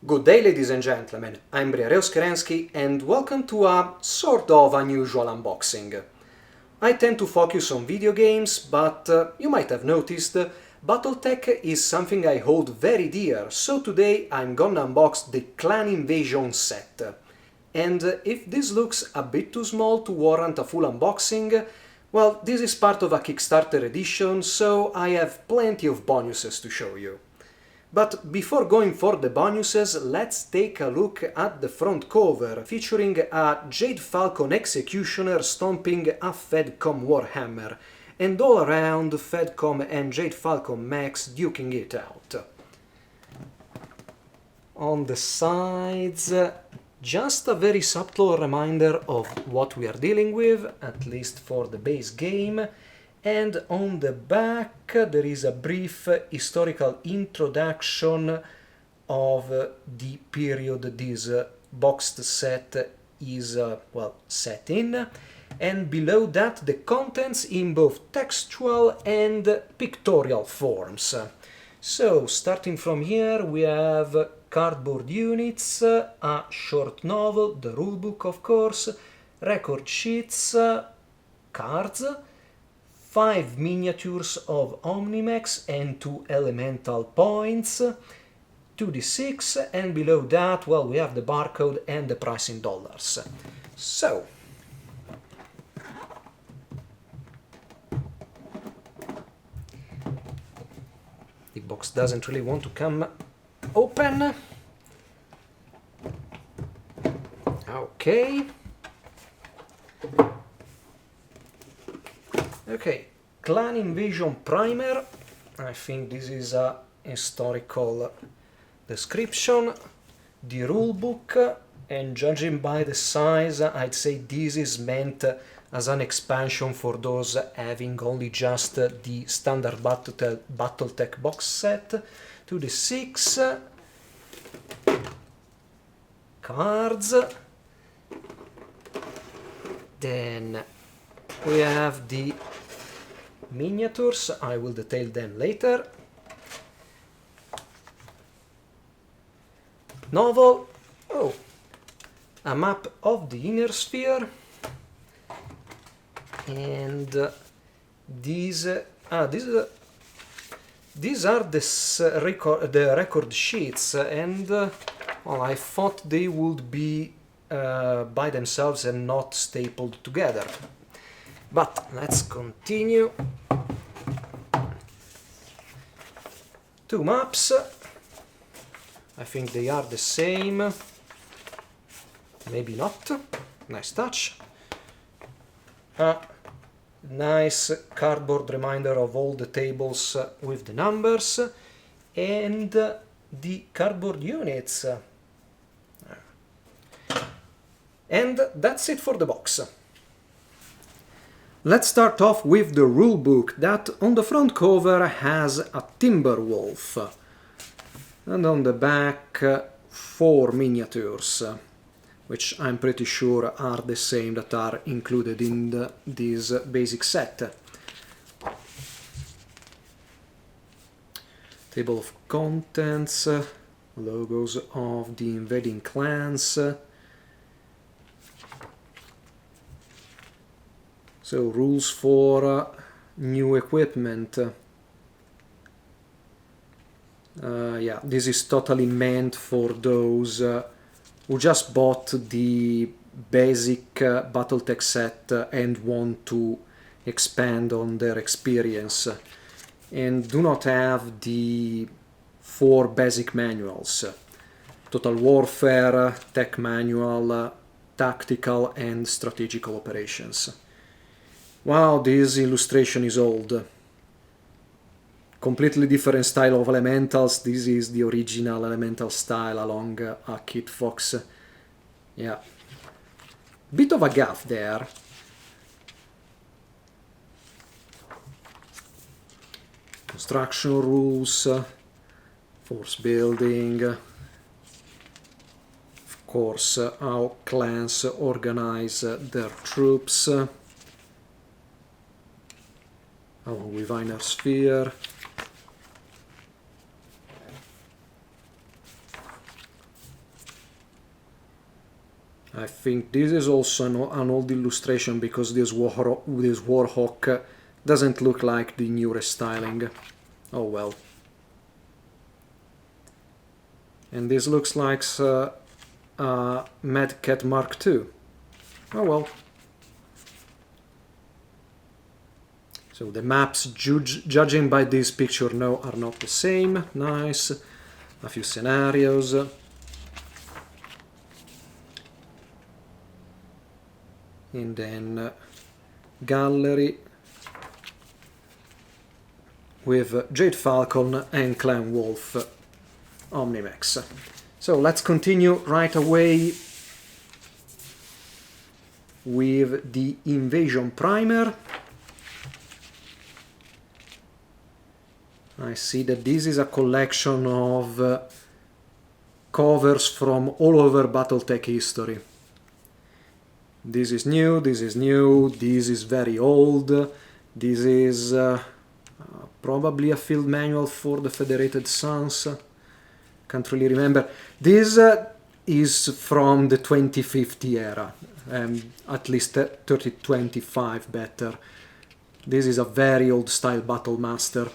Good day, ladies and gentlemen, I'm Briareus Kerensky and welcome to a sort of unusual unboxing. I tend to focus on video games, but you might have noticed BattleTech is something I hold very dear, so today I'm gonna unbox the Clan Invasion set. And if this looks a bit too small to warrant a full unboxing, well, this is part of a Kickstarter edition, so I have plenty of bonuses to show you. But before going for the bonuses, let's take a look at the front cover, featuring a Jade Falcon Executioner stomping a Fedcom Warhammer, and all around Fedcom and Jade Falcon mechs duking it out. On the sides, just a very subtle reminder of what we are dealing with, at least for the base game. And on the back there is a brief historical introduction of the period this boxed set is, set in. And below that the contents in both textual and pictorial forms. So, starting from here, we have cardboard units, a short novel, the rulebook of course, record sheets, cards, 5 miniatures of Omnimex and 2 elemental points, 2d6, and below that, well, we have the barcode and the price in dollars. So, the box doesn't really want to come open. Okay. Okay, Clan Invasion Primer. I think this is a historical description. The rulebook, and judging by the size, I'd say this is meant as an expansion for those having only just the standard BattleTech box set. 2d6 cards. Then we have the miniatures, I will detail them later. Novel, a map of the inner sphere. And these are the record sheets, and well, I thought they would be by themselves and not stapled together. But let's continue. 2 maps. I think they are the same. Maybe not. Nice touch. A nice cardboard reminder of all the tables with the numbers. And the cardboard units. And that's it for the box. Let's start off with the rulebook that on the front cover has a timber wolf, and on the back 4 miniatures, which I'm pretty sure are the same that are included in this basic set. Table of contents, logos of the invading clans. So, rules for new equipment. Yeah, this is totally meant for those who just bought the basic BattleTech set and want to expand on their experience, and do not have the 4 basic manuals: Total Warfare, Tech Manual, Tactical and Strategical Operations. Wow, this illustration is old. Completely different style of elementals. This is the original elemental style along a Kit Fox. Yeah. Bit of a gaff there. Construction rules, force building, of course how clans organize their troops. Along with Inner Sphere. I think this is also an old illustration because this Warhawk doesn't look like the new restyling. Oh well. And this looks like Mad Cat Mark II. Oh well. So the maps, judging by this picture, no, are not the same. Nice. A few scenarios. And then gallery with Jade Falcon and Clan Wolf Omnimex. So let's continue right away with the Invasion Primer. I see that this is a collection of covers from all over BattleTech history. This is new, this is new, this is very old, this is probably a field manual for the Federated Sons. Can't really remember. This is from the 2050 era, at least 3025 better. This is a very old style Battle Master.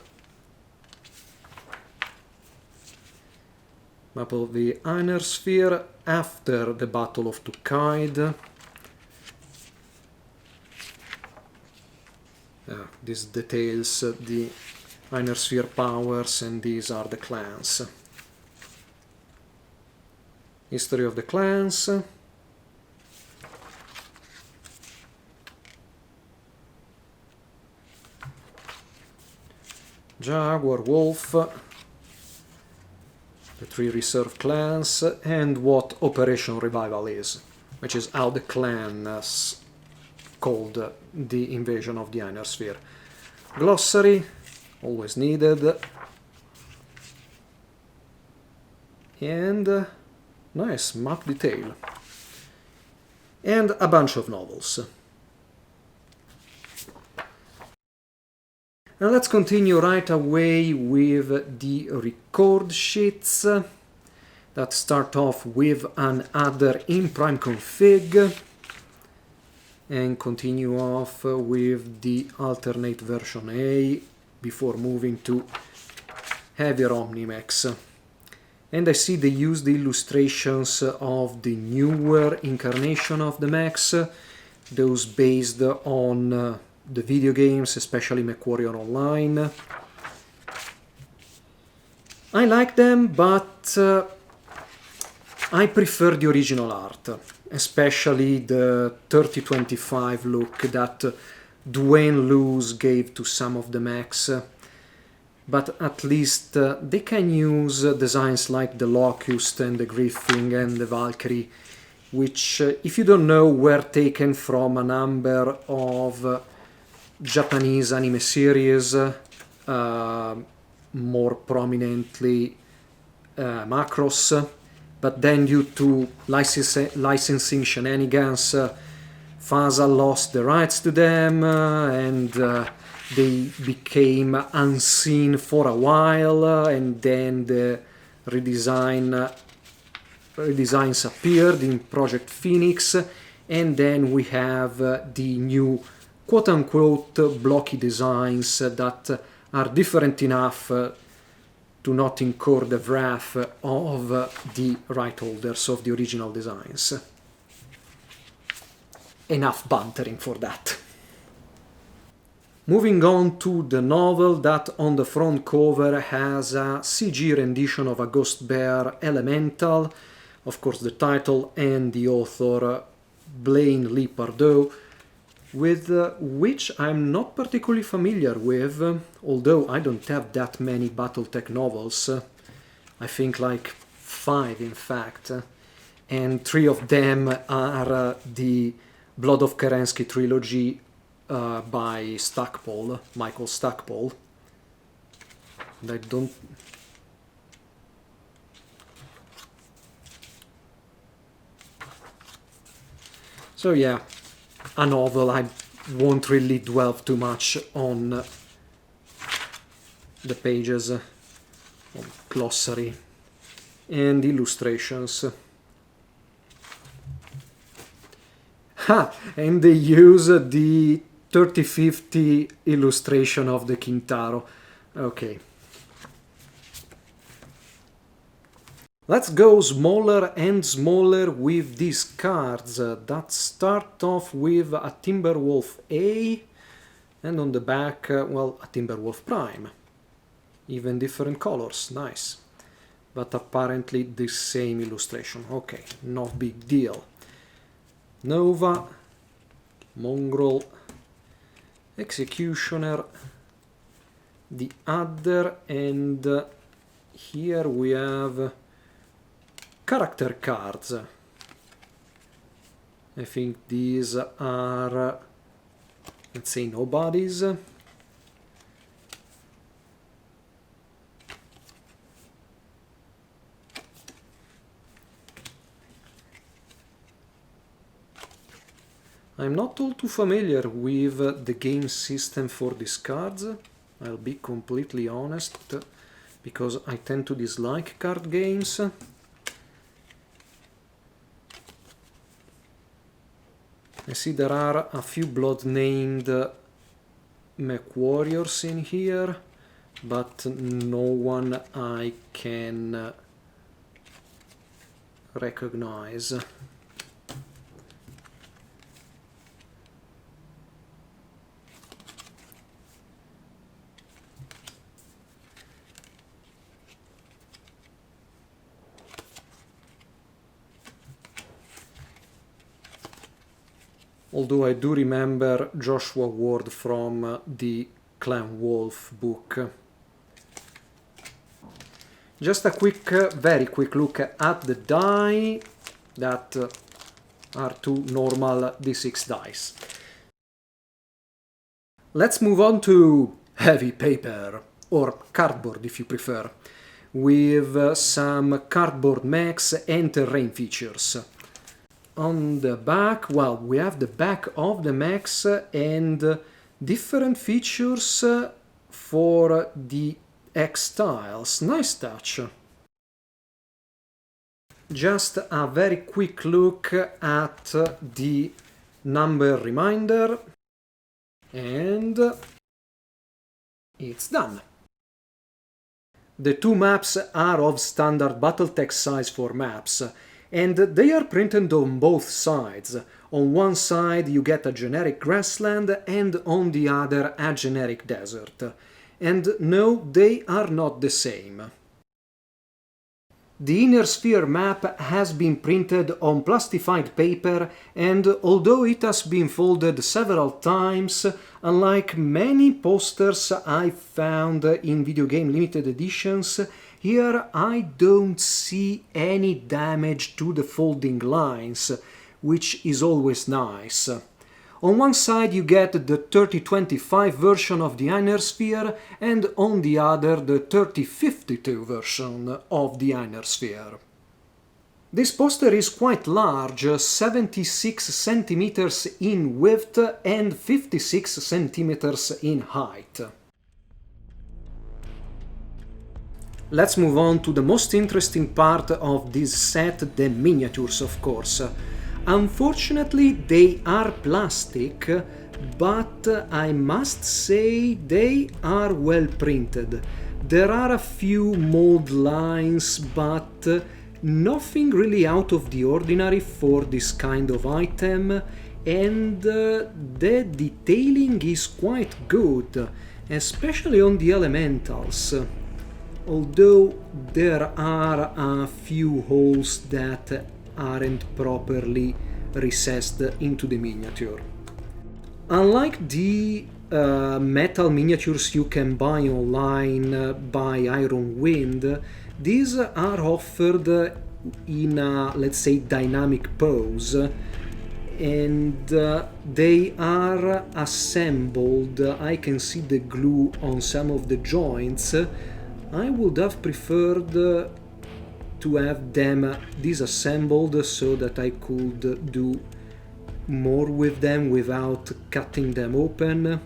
Map of the Inner Sphere after the Battle of Tukhaid. This details the Inner Sphere powers, and these are the clans. History of the clans. Jaguar, Wolf, the 3 reserve clans, and what Operation Revival is, which is how the clans called the invasion of the Inner Sphere. Glossary, always needed. And nice map detail. And a bunch of novels. Now let's continue right away with the record sheets that start off with an adder in prime config and continue off with the alternate version A before moving to heavier Omnimex. And I see they use the illustrations of the newer incarnation of the mechs, those based on the video games, especially MechWarrior Online. I like them, but I prefer the original art, especially the 3025 look that Dwayne Lewis gave to some of the mechs. But at least they can use designs like the Locust and the Griffin and the Valkyrie, which, if you don't know, were taken from a number of Japanese anime series, more prominently Macross, but then due to licensing shenanigans, FASA lost the rights to them, and they became unseen for a while, and then the redesigns appeared in Project Phoenix, and then we have the new quote-unquote blocky designs that are different enough to not incur the wrath of the right holders of the original designs. Enough bantering for that. Moving on to the novel that on the front cover has a CG rendition of a Ghost Bear Elemental, of course the title and the author Blaine Lee Pardoe, with which I'm not particularly familiar with, although I don't have that many BattleTech novels. I think like 5 in fact, and 3 of them are the Blood of Kerensky trilogy by Stackpole, Michael Stackpole. And I don't... So yeah, a novel. I won't really dwell too much on the pages, on glossary and illustrations. And they use the 3050 illustration of the Kintaro. Okay. Let's go smaller and smaller with these cards that start off with a Timberwolf A, and on the back, well, a Timberwolf Prime. Even different colors, nice. But apparently the same illustration. Okay, no big deal. Nova, Mongrel, Executioner, the Adder, and here we have character cards. I think these are, let's say, nobodies. I'm not all too familiar with the game system for these cards, I'll be completely honest, because I tend to dislike card games. I see there are a few Bloodnamed mech warriors in here, but no one I can recognize. Although I do remember Joshua Ward from the Clan Wolf book. Just a quick, very quick look at the die that are two normal D6 dice. Let's move on to heavy paper, or cardboard if you prefer, with some cardboard mechs and terrain features. On the back, well, we have the back of the mechs and different features for the X tiles. Nice touch. Just a very quick look at the number reminder, and it's done. The two maps are of standard BattleTech size for maps, and they are printed on both sides. On one side you get a generic grassland, and on the other a generic desert. And no, they are not the same. The inner sphere map has been printed on plastified paper, and although it has been folded several times, unlike many posters I found in video game limited editions, here I don't see any damage to the folding lines, which is always nice. On one side you get the 3025 version of the inner sphere, and on the other the 3052 version of the inner sphere. This poster is quite large, 76 centimeters in width and 56 centimeters in height. Let's move on to the most interesting part of this set, the miniatures, of course. Unfortunately, they are plastic, but I must say they are well printed. There are a few mold lines, but nothing really out of the ordinary for this kind of item, and the detailing is quite good, especially on the elementals. Although there are a few holes that aren't properly recessed into the miniature. Unlike the metal miniatures you can buy online by Iron Wind, these are offered in a, let's say, dynamic pose, and they are assembled. I can see the glue on some of the joints. I would have preferred to have them disassembled so that I could do more with them without cutting them open,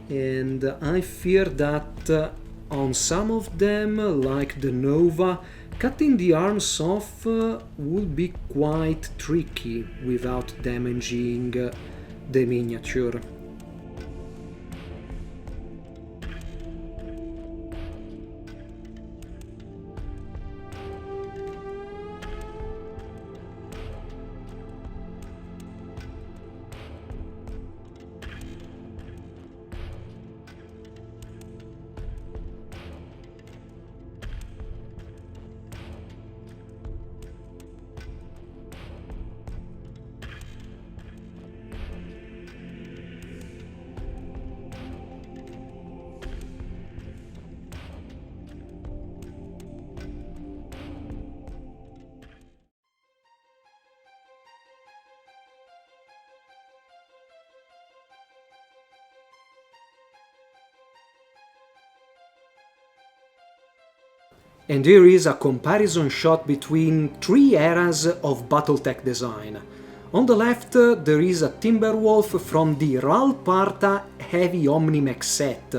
and I fear that on some of them, like the Nova, cutting the arms off would be quite tricky without damaging the miniature. And here is a comparison shot between three eras of BattleTech design. On the left there is a Timberwolf from the Ral Parta Heavy Omnimex set.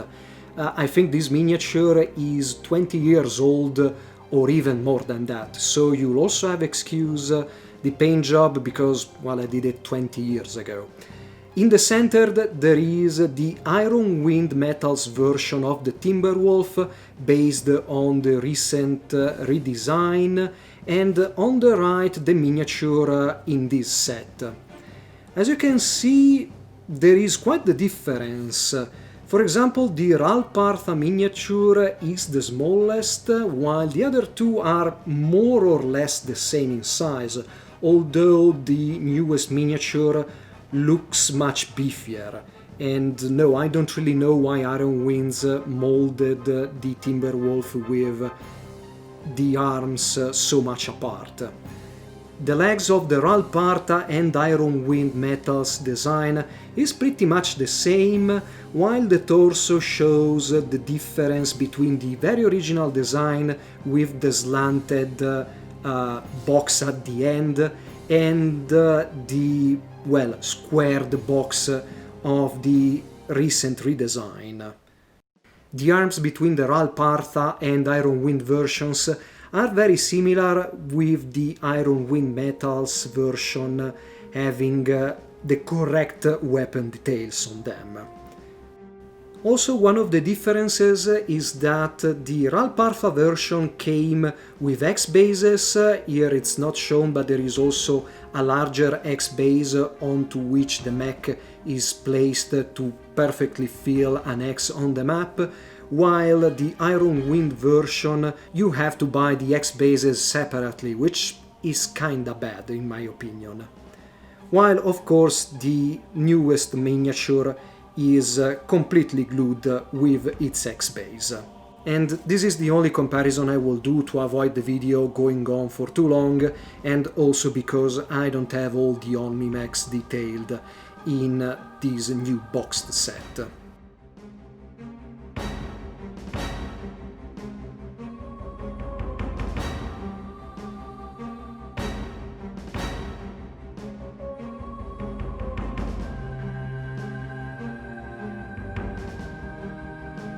I think this miniature is 20 years old or even more than that, so you'll also have excuse the paint job because, well, I did it 20 years ago. In the center there is the Iron Wind Metals version of the Timberwolf based on the recent redesign, and on the right the miniature in this set. As you can see, there is quite the difference. For example, the Ral Partha miniature is the smallest, while the other two are more or less the same in size, although the newest miniature looks much beefier. And no, I don't really know why Iron Winds molded the Timberwolf with the arms so much apart. The legs of the Ral Partha and Iron Wind Metals design is pretty much the same, while the torso shows the difference between the very original design with the slanted box at the end and the, well, squared box of the recent redesign. The arms between the Ral Partha and Iron Wind versions are very similar, with the Iron Wind Metals version having the correct weapon details on them. Also, one of the differences is that the Ral Partha version came with X bases. Here it's not shown, but there is also a larger X base onto which the mech is placed to perfectly fill an X on the map, while the Iron Wind version you have to buy the X bases separately, which is kinda bad in my opinion. While of course the newest miniature is completely glued with its X base. And this is the only comparison I will do to avoid the video going on for too long, and also because I don't have all the Omnimex detailed in this new boxed set.